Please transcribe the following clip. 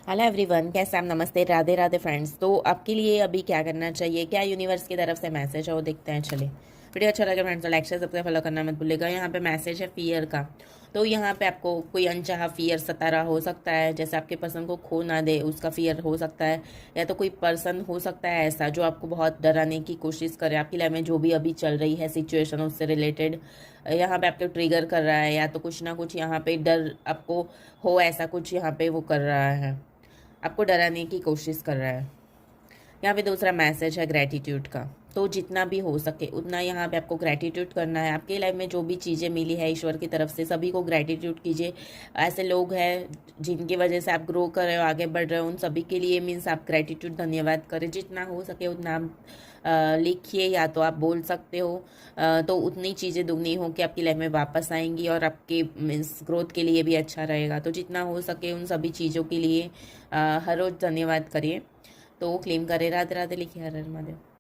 Hello everyone, कैसे आप? नमस्ते, राधे राधे फ्रेंड्स। तो आपके लिए अभी क्या करना चाहिए, क्या यूनिवर्स की तरफ से मैसेज है वो देखते हैं। चलिए, वीडियो अच्छा लगे फ्रेंड्स तो लाइक शेयर सबसे फॉलो करना मत भूलिएगा। यहाँ पे मैसेज है फियर का। तो यहाँ पे आपको कोई अनचाहा फियर सता रहा हो सकता है, जैसे आपके पर्सन को खो ना दे उसका फियर हो सकता है, या तो कोई पर्सन हो सकता है ऐसा जो आपको बहुत डराने की कोशिश करे। आपकी लाइफ में जो भी अभी चल रही है सिचुएशन उससे रिलेटेड यहाँ पे आपको ट्रिगर कर रहा है, या तो कुछ ना कुछ यहाँ पे डर आपको हो, ऐसा कुछ यहाँ पे वो कर रहा है, आपको डराने की कोशिश कर रहा है। यहाँ पे दूसरा मैसेज है ग्रैटिट्यूड का। तो जितना भी हो सके उतना यहाँ पे आपको ग्रैटिट्यूड करना है। आपके लाइफ में जो भी चीज़ें मिली है ईश्वर की तरफ से सभी को ग्रैटिट्यूड कीजिए। ऐसे लोग हैं जिनकी वजह से आप ग्रो कर रहे हो, आगे बढ़ रहे हो, उन सभी के लिए मीन्स आप ग्रैटिट्यूड धन्यवाद करें। जितना हो सके उतना आप लिखिए, या तो आप बोल सकते हो। तो उतनी चीज़ें दुगनी हो कि आपकी लाइफ में वापस आएंगी और आपके मीन्स ग्रोथ के लिए भी अच्छा रहेगा। तो जितना हो सके उन सभी चीज़ों के लिए हर रोज़ धन्यवाद करिए। तो क्लेम करे, राधे राधे लिखिए, हर हर महादेव।